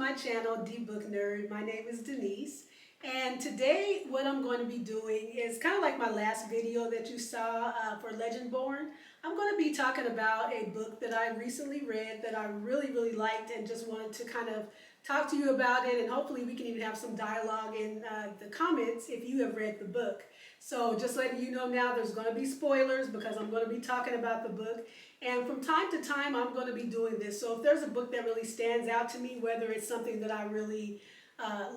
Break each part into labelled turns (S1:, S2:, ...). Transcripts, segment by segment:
S1: my channel, D-Book Nerd. My name is Denise. And today what I'm going to be doing is kind of like my last video that you saw for Legendborn. I'm going to be talking about a book that I recently read that I really liked and just wanted to kind of talk to you about it, and hopefully we can even have some dialogue in the comments if you have read the book. So just letting you know now, there's going to be spoilers because I'm going to be talking about the book. And from time to time, I'm going to be doing this. So if there's a book that really stands out to me, whether it's something that I really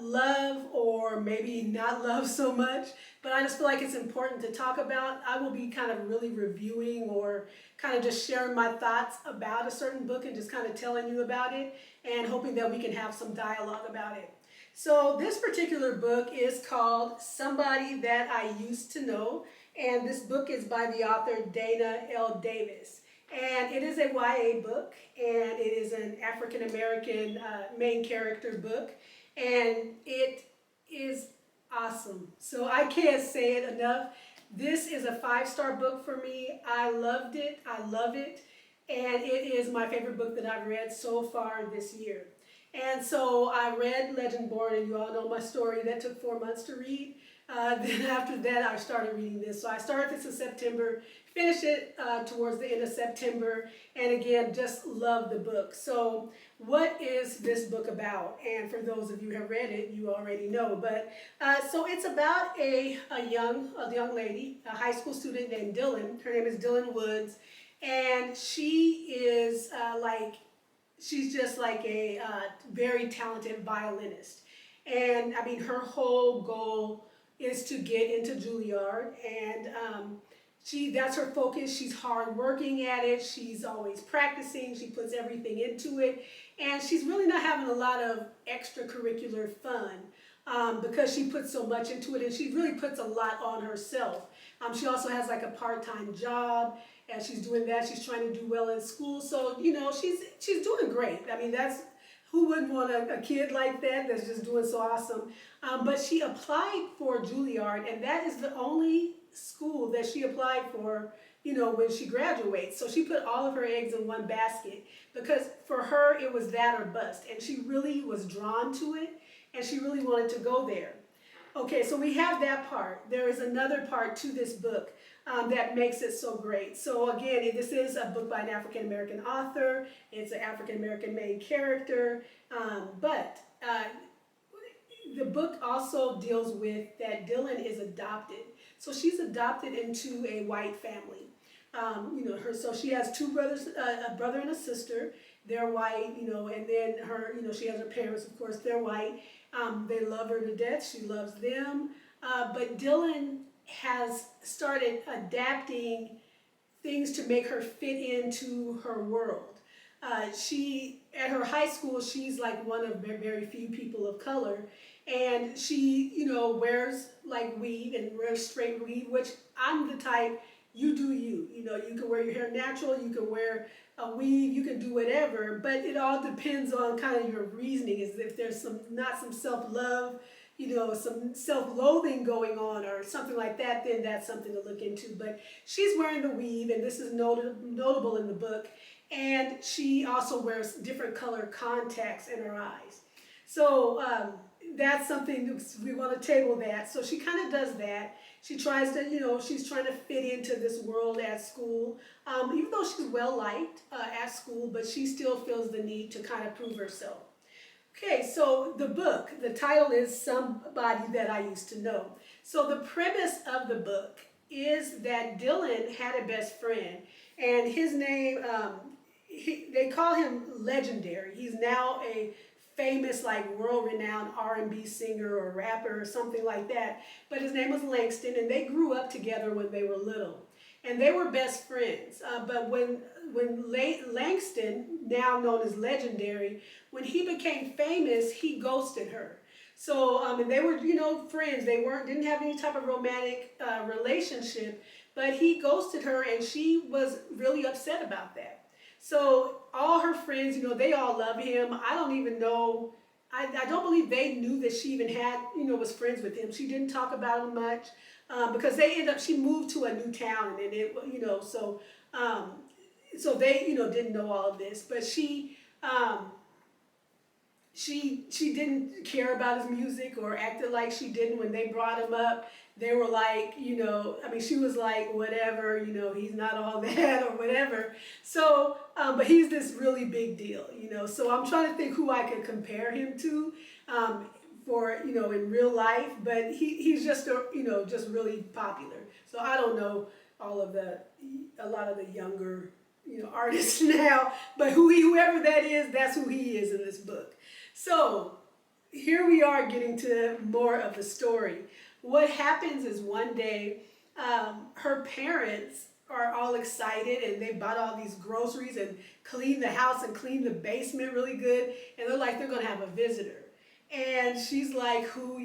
S1: love or maybe not love so much, but I just feel like it's important to talk about, I will be kind of really reviewing or kind of just sharing my thoughts about a certain book and just kind of telling you about it and hoping that we can have some dialogue about it. So this particular book is called Somebody That I Used to Know, and this book is by the author Dana L. Davis. And it is a YA book, and it is an African American main character book, and it is awesome. So I can't say it enough. This is a 5-star book for me. I loved it. I love it. And it is my favorite book that I've read so far this year. And so I read Legendborn, and you all know my story. That took 4 months to read. Then after that, I started reading this. So I started this in September, finished it towards the end of September, and again, just love the book. So what is this book about? And for those of you who have read it, you already know. But so it's about a young lady, a high school student named Dylan. Her name is Dylan Woods, and she is she's just like a very talented violinist. And I mean, her whole goal is to get into Juilliard, and that's her focus. She's hard working at it. She's always practicing. She puts everything into it, and she's really not having a lot of extracurricular fun because she puts so much into it, and she really puts a lot on herself. She also has like a part-time job, and she's doing that. She's trying to do well in school, so you know she's doing great. I mean, who wouldn't want a kid like that that's just doing so awesome? But she applied for Juilliard, and that is the only school that she applied for, you know, when she graduates. So she put all of her eggs in one basket because for her it was that or bust, and she really was drawn to it, and she really wanted to go there. Okay, so we have that part. There is another part to this book that makes it so great. So again, this is a book by an African American author. It's an African American main character, but the book also deals with that Dylan is adopted. So she's adopted into a white family. You know, so she has two brothers, a brother and a sister. They're white, you know, and then she has her parents, of course, they're white. They love her to death. She loves them. But Dylan has started adapting things to make her fit into her world. At her high school, she's like one of very few people of color, and she, you know, wears like weave and wears straight weave, which I'm the type, you do you. You know, you can wear your hair natural, you can wear a weave, you can do whatever, but it all depends on kind of your reasoning. Is if there's not some self-love, you know, some self-loathing going on or something like that, then that's something to look into. But she's wearing the weave, and this is notable in the book, and she also wears different color contacts in her eyes. So that's something we want to table that. So she kind of does that. She tries to, you know, she's trying to fit into this world at school, even though she's well liked at school, but she still feels the need to kind of prove herself. Okay, so the book, the title is Somebody That I Used to Know. So the premise of the book is that Dylan had a best friend, and his name, they call him Legendary. He's now a famous, like world-renowned R&B singer or rapper or something like that. But his name was Langston, and they grew up together when they were little. And they were best friends. But when Langston, now known as Legendary, when he became famous, he ghosted her. So, and they were, you know, friends. They didn't have any type of romantic relationship, but he ghosted her, and she was really upset about that. So all her friends, you know, they all love him. I don't even know, I don't believe they knew that she even had, you know, was friends with him. She didn't talk about him much because she moved to a new town, and it, you know, so they, you know, didn't know all of this. But she, she didn't care about his music or acted like she didn't when they brought him up. They were like, I mean, she was like, whatever, he's not all that or whatever. So, but he's this really big deal, So I'm trying to think who I could compare him to, for, in real life. But he's just, just really popular. So I don't know a lot of the younger, artists now. But whoever that is, that's who he is in this book. So here we are getting to more of the story. What happens is one day, her parents are all excited and they bought all these groceries and cleaned the house and cleaned the basement really good. And they're like, they're going to have a visitor. And she's like, who,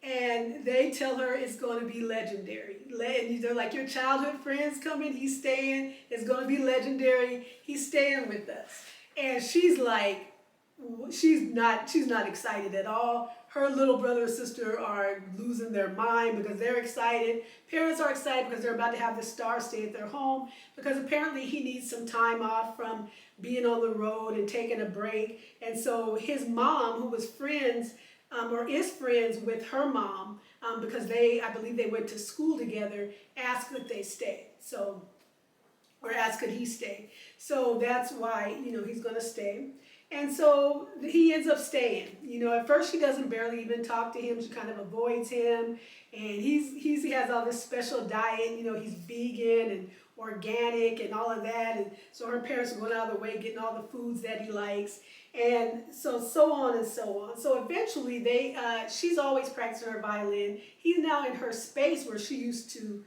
S1: and they tell her it's going to be legendary. And they're like, your childhood friend's coming, he's staying, it's going to be legendary, he's staying with us. And she's like, she's not excited at all. Her little brother and sister are losing their mind because they're excited. Parents are excited because they're about to have the star stay at their home because apparently he needs some time off from being on the road and taking a break. And so his mom, who was friends, or is friends with her mom, because I believe they went to school together, asked that they stay. So, or asked could he stay. So that's why, he's going to stay. And so he ends up staying. At first she doesn't barely even talk to him. She kind of avoids him. And he has all this special diet. He's vegan and organic and all of that. And so her parents are going out of the way, getting all the foods that he likes. And so on and so on. So eventually she's always practicing her violin. He's now in her space where she used to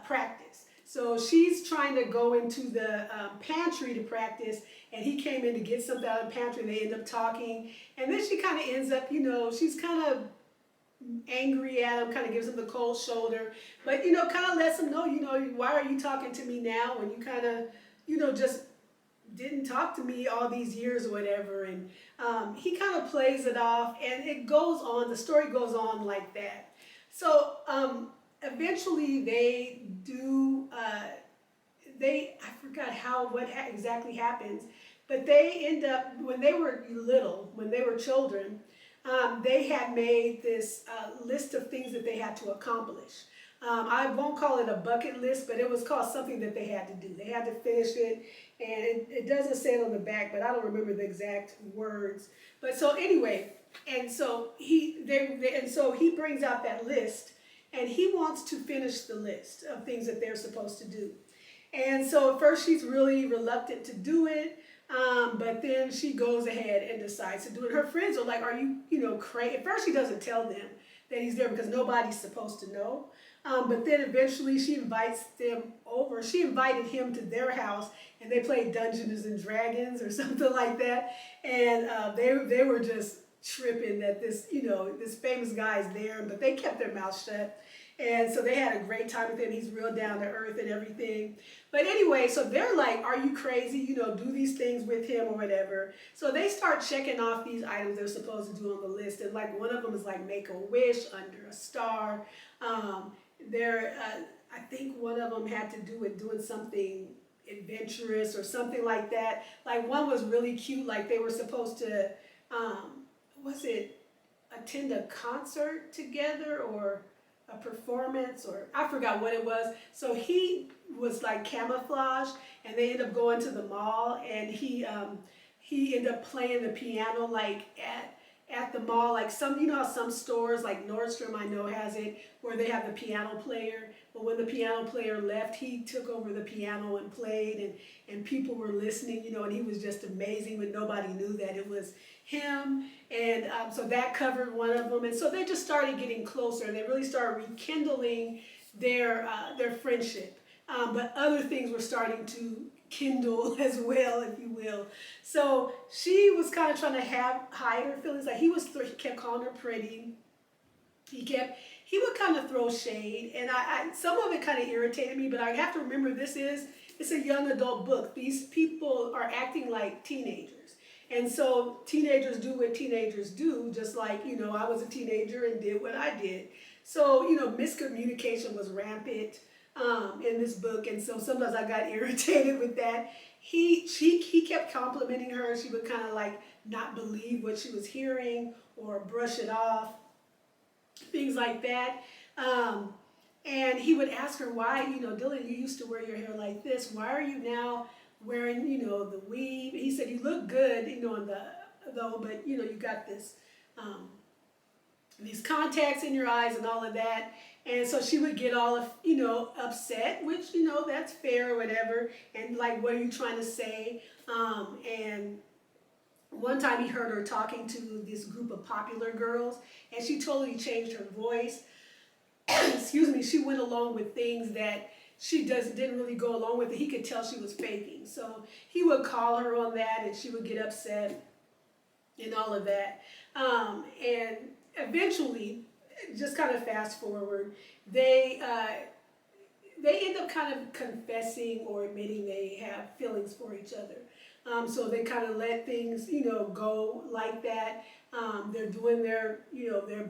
S1: practice. So she's trying to go into the pantry to practice, and he came in to get something out of the pantry, and they end up talking. And then she kind of ends up, she's kind of angry at him, kind of gives him the cold shoulder, but, kind of lets him know, why are you talking to me now when you kind of, just didn't talk to me all these years or whatever. And he kind of plays it off, and it goes on, the story goes on like that. So, eventually they do, I forgot what exactly happens, but they end up, when they were little, when they were children, they had made this list of things that they had to accomplish. I won't call it a bucket list, but it was called something that they had to do. They had to finish it, and it doesn't say it on the back, but I don't remember the exact words. But so anyway, and so he brings out that list, and he wants to finish the list of things that they're supposed to do. And so at first she's really reluctant to do it, but then she goes ahead and decides to do it. Her friends are like, are you, crazy? At first she doesn't tell them that he's there because nobody's supposed to know. But then eventually she invites them over. She invited him to their house, and they played Dungeons and Dragons or something like that. And they were just tripping that this famous guy is there, but they kept their mouths shut. And so they had a great time with him. He's real down to earth and everything. But anyway, so they're like, are you crazy? Do these things with him or whatever. So they start checking off these items they're supposed to do on the list. And like one of them is like make a wish under a star. I think one of them had to do with doing something adventurous or something like that. Like one was really cute. Like they were supposed to, attend a concert together or a performance, or I forgot what it was. So he was like camouflage, and they ended up going to the mall, and he ended up playing the piano like at the mall, like how some stores like Nordstrom I know has it where they have the piano player. But when the piano player left, he took over the piano and played, and people were listening, and he was just amazing, but nobody knew that it was him. And so that covered one of them. And so they just started getting closer, and they really started rekindling their friendship. But other things were starting to kindle as well, if you will. So she was kind of trying to hide her feelings. Like he kept calling her pretty. He would kind of throw shade, and some of it kind of irritated me, but I have to remember it's a young adult book. These people are acting like teenagers. And so teenagers do what teenagers do, just like, I was a teenager and did what I did. So, miscommunication was rampant in this book, and so sometimes I got irritated with that. he kept complimenting her. She would kind of like not believe what she was hearing or brush it off, things like that. Um, and he would ask her why, Dylan, you used to wear your hair like this. Why are you now wearing, the weave? He said, you look good, in the, though, but, you got this, um, these contacts in your eyes and all of that. And so she would get all, upset, which, that's fair or whatever. And like, what are you trying to say? And one time he heard her talking to this group of popular girls, and she totally changed her voice. Excuse me, she went along with things that she didn't really go along with. He could tell she was faking. So he would call her on that, and she would get upset and all of that. And eventually, just kind of fast forward, they end up kind of confessing or admitting they have feelings for each other. So they kind of let things, go like that. They're doing their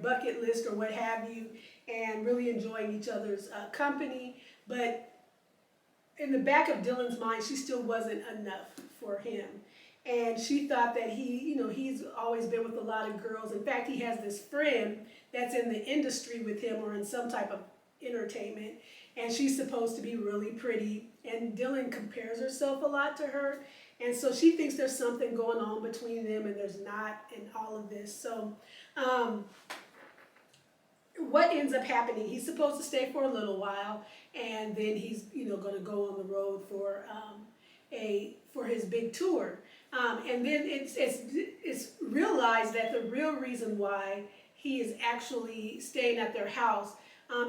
S1: bucket list or what have you, and really enjoying each other's company. But in the back of Dylan's mind, she still wasn't enough for him. And she thought that he's always been with a lot of girls. In fact, he has this friend that's in the industry with him or in some type of entertainment. And she's supposed to be really pretty. And Dylan compares herself a lot to her. And so she thinks there's something going on between them, and there's not in all of this. So what ends up happening, he's supposed to stay for a little while, and then he's going to go on the road for his big tour. And then it's realized that the real reason why he is actually staying at their house,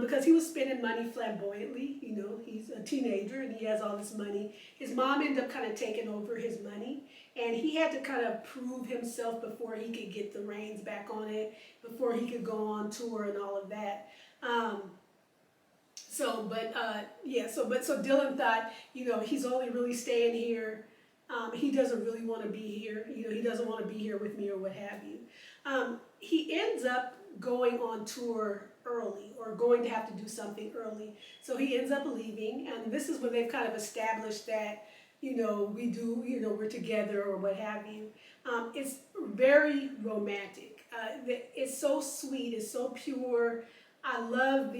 S1: because he was spending money flamboyantly. He's a teenager and he has all this money. His mom ended up kind of taking over his money, and he had to kind of prove himself before he could get the reins back on it, before he could go on tour and all of that. So Dylan thought, he's only really staying here. He doesn't really want to be here. He doesn't want to be here with me or what have you. He ends up going on tour early, or going to have to do something early. So he ends up leaving, and this is when they've kind of established that, we're together or what have you. It's very romantic. It's so sweet. It's so pure. I love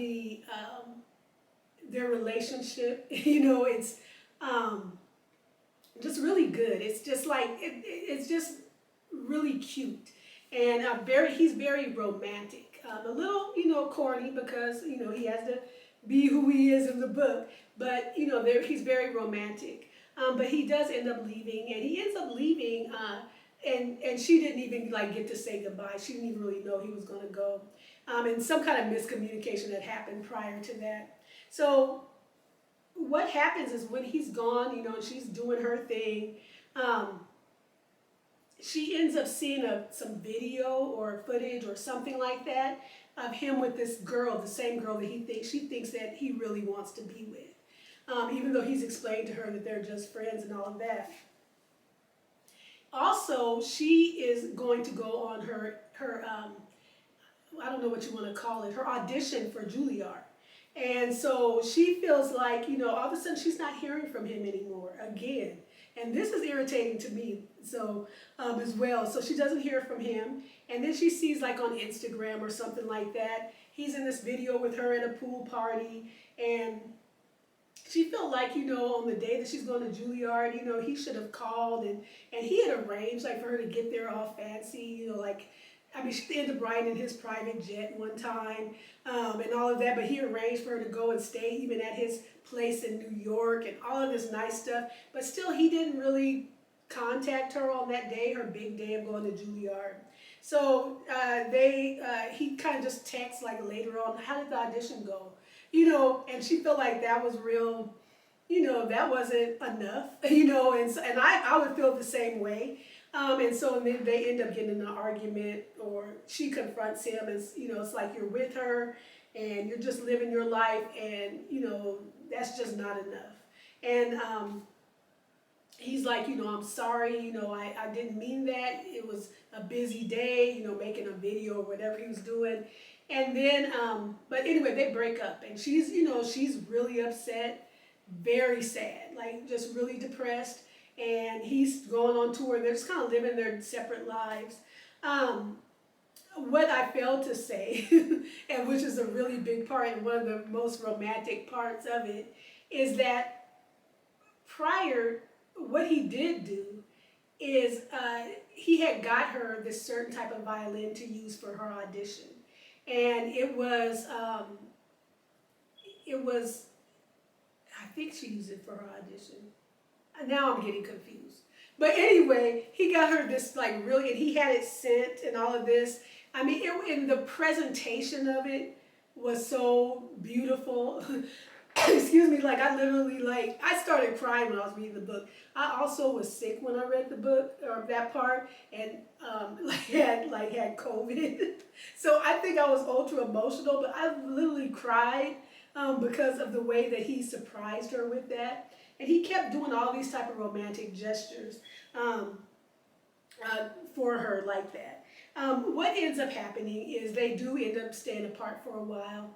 S1: their relationship. It's just really good. It's just like it's just really cute, and he's very romantic. A little corny, because he has to be who he is in the book, but he's very romantic. But he does end up leaving, and he ends up leaving, and she didn't even get to say goodbye. She didn't even really know he was going to go, and some kind of miscommunication had happened prior to that. So what happens is, when he's gone, and she's doing her thing, she ends up seeing some video or footage or something like that of him with this girl, the same girl that she thinks that he really wants to be with, even though he's explained to her that they're just friends and all of that. Also, she is going to go on her I don't know what you want to call it, her audition for Juilliard. And so she feels like, all of a sudden she's not hearing from him anymore again. And this is irritating to me, so as well. So she doesn't hear from him. And then she sees, like on Instagram or something like that, he's in this video with her at a pool party. And she felt like, on the day that she's going to Juilliard, he should have called. And he had arranged, for her to get there all fancy, she ended up riding in his private jet one time, and all of that, but he arranged for her to go and stay even at his place in New York and all of this nice stuff. But still, he didn't really contact her on that day, her big day of going to Juilliard. So he kind of just texts later on, how did the audition go? And she felt like that was real, that wasn't enough, and I would feel the same way. And then they end up getting in an argument, or she confronts him, and it's like, you're with her and you're just living your life, and that's just not enough. And he's like, I'm sorry, I didn't mean that. It was a busy day, making a video or whatever he was doing. And then, but anyway, they break up, and she's really upset, very sad, just really depressed. and he's going on tour. They're just kind of living their separate lives. Um, what I failed to say, and which is a really big part and one of the most romantic parts of it, is that prior, what he did do is he had got her this certain type of violin to use for her audition, and it was I think she used it for her audition. Now I'm getting confused. But anyway, he got her this like really, and he had it sent and all of this. I mean, and the presentation of it was so beautiful. Excuse me, like I literally like I started crying when I was reading the book. I also was sick when I read the book or that part, and had COVID. So I think I was ultra emotional, but I literally cried because of the way that he surprised her with that, and he kept doing all these type of romantic gestures um, for her like that. What ends up happening is they do end up staying apart for a while,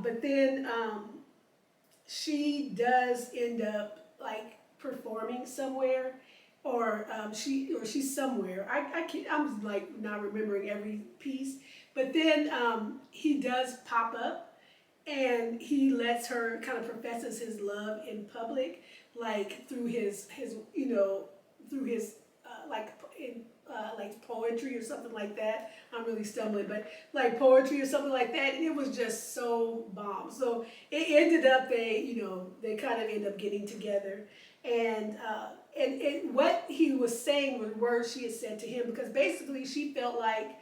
S1: but then. She does end up like performing somewhere, or she's somewhere. I can't, I'm like not remembering every piece, but then he does pop up, and he lets her kind of professes his love in public, like through his through his like poetry or something like that. I'm really stumbling, but like poetry or something like that, and it was just so bomb. So it ended up they kind of end up getting together, and what he was saying were words she had said to him, because basically she felt like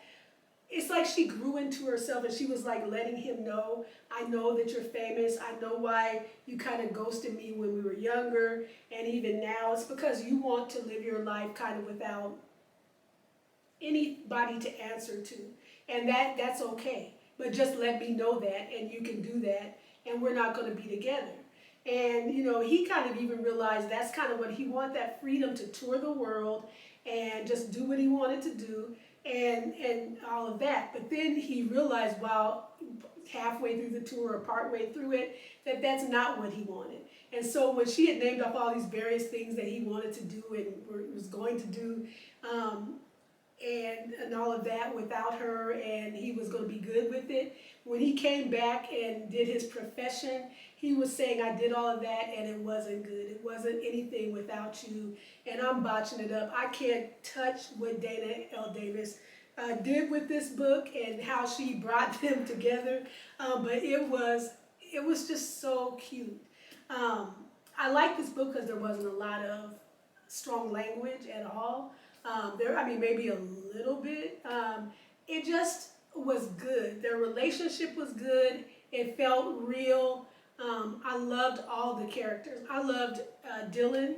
S1: it's like she grew into herself, and she was like letting him know, I know that you're famous. I know why you kind of ghosted me when we were younger, and even now it's because you want to live your life kind of without anybody to answer to, and that's okay. But just let me know that, and you can do that, and we're not going to be together. And he kind of even realized that's kind of what he wanted, that freedom to tour the world and just do what he wanted to do, and all of that. But then he realized while halfway through the tour or partway through it that that's not what he wanted. And so when she had named off all these various things that he wanted to do and was going to do, um, and all of that without her, and he was going to be good with it. When he came back and did his profession, he was saying, I did all of that and it wasn't good. It wasn't anything without you, and I'm botching it up. I can't touch what Dana L. Davis did with this book and how she brought them together, but it was just so cute. Um, I like this book because there wasn't a lot of strong language at all. I mean, maybe a little bit. It just was good. Their relationship was good. It felt real. I loved all the characters. I loved Dylan,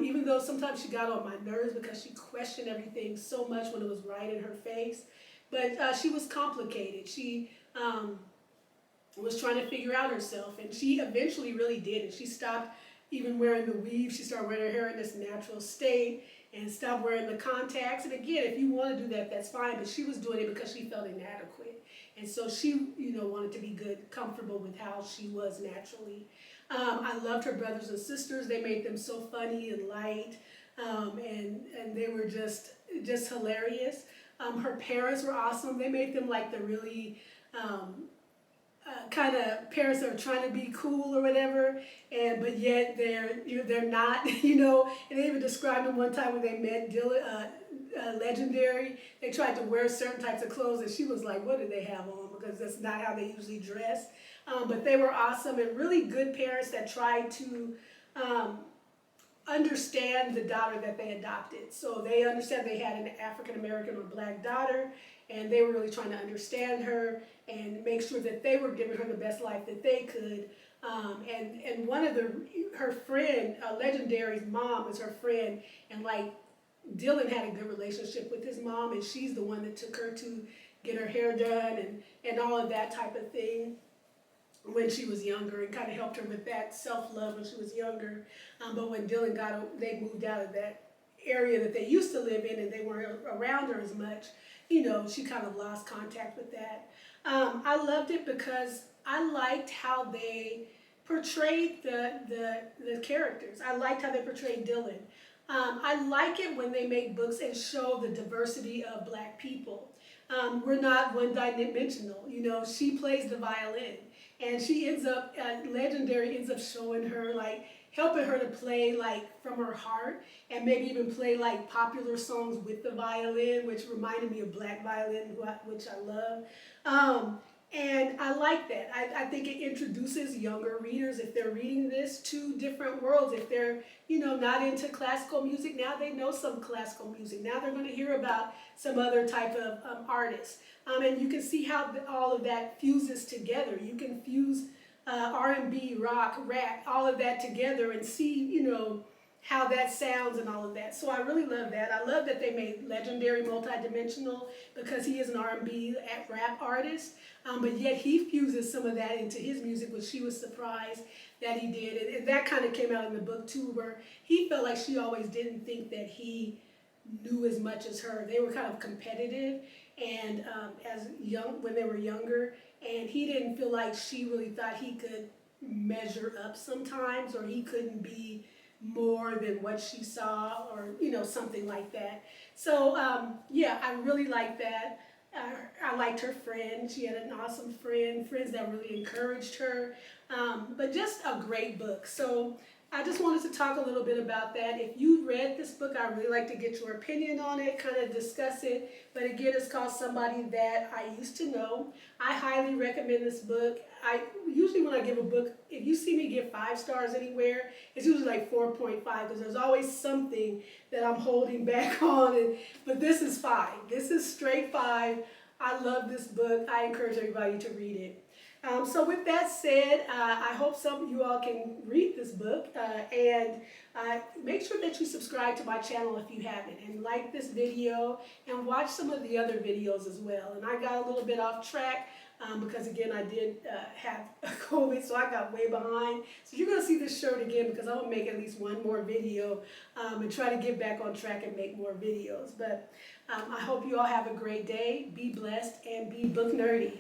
S1: even though sometimes she got on my nerves because she questioned everything so much when it was right in her face. But she was complicated. She was trying to figure out herself, and she eventually really did. And she stopped even wearing the weave. She started wearing her hair in this natural state and stopped wearing the contacts. And again, if you want to do that, that's fine. But she was doing it because she felt inadequate, and so she, wanted to be good, comfortable with how she was naturally. I loved her brothers and sisters. They made them so funny and light, and they were just hilarious. Her parents were awesome. They made them like the really kind of parents that are trying to be cool or whatever, but yet they're not, And they even described them one time when they met Dylan, Legendary. They tried to wear certain types of clothes, and she was like, "What do they have on?" Because that's not how they usually dress. But they were awesome and really good parents that tried to um, understand the daughter that they adopted. So they understand they had an African American or black daughter, and they were really trying to understand her and make sure that they were giving her the best life that they could. And one of her friend, Legendary's mom, is her friend, and like Dylan had a good relationship with his mom, and she's the one that took her to get her hair done and all of that type of thing when she was younger, and kind of helped her with that self-love when she was younger. But when Dylan they moved out of that area that they used to live in, and they weren't around her as much, she kind of lost contact with that. I loved it because I liked how they portrayed the characters. I liked how they portrayed Dylan. I like it when they make books and show the diversity of Black people. We're not one-dimensional. You know, she plays the violin, and she ends up, Legendary ends up showing her, like, helping her to play, like, from her heart, and maybe even play, like, popular songs with the violin, which reminded me of Black violin, which I love. And I like that. I think it introduces younger readers, if they're reading this, to different worlds. If they're, you know, not into classical music, now they know some classical music. Now they're going to hear about some other type of artists. And you can see how all of that fuses together. You can fuse R&B, rock, rap, all of that together and see, you know, how that sounds and all of that. So I really love that. I love that they made Legendary multidimensional because he is an R&B rap artist, but yet he fuses some of that into his music, which she was surprised that he did. And that kind of came out in the book too, where he felt like she always didn't think that he knew as much as her. They were kind of competitive, and when they were younger, and he didn't feel like she really thought he could measure up sometimes, or he couldn't be more than what she saw, or you know, something like that. So yeah, I really like that. I liked her friend. She had an awesome friends that really encouraged her. But just a great book. So I just wanted to talk a little bit about that. If you read this book, I'd really like to get your opinion on it, kind of discuss it. But again, it's called Somebody That I Used to Know. I highly recommend this book. I usually, when I give a book, if you see me give 5 stars anywhere, it's usually like 4.5 because there's always something that I'm holding back on. But this is 5. This is straight 5. I love this book. I encourage everybody to read it. So with that said, I hope some of you all can read this book, and make sure that you subscribe to my channel if you haven't, and like this video and watch some of the other videos as well. And I got a little bit off track because again I did have COVID, so I got way behind. So you're going to see this shirt again because I'm going to make at least one more video and try to get back on track and make more videos. But I hope you all have a great day, be blessed, and be book nerdy.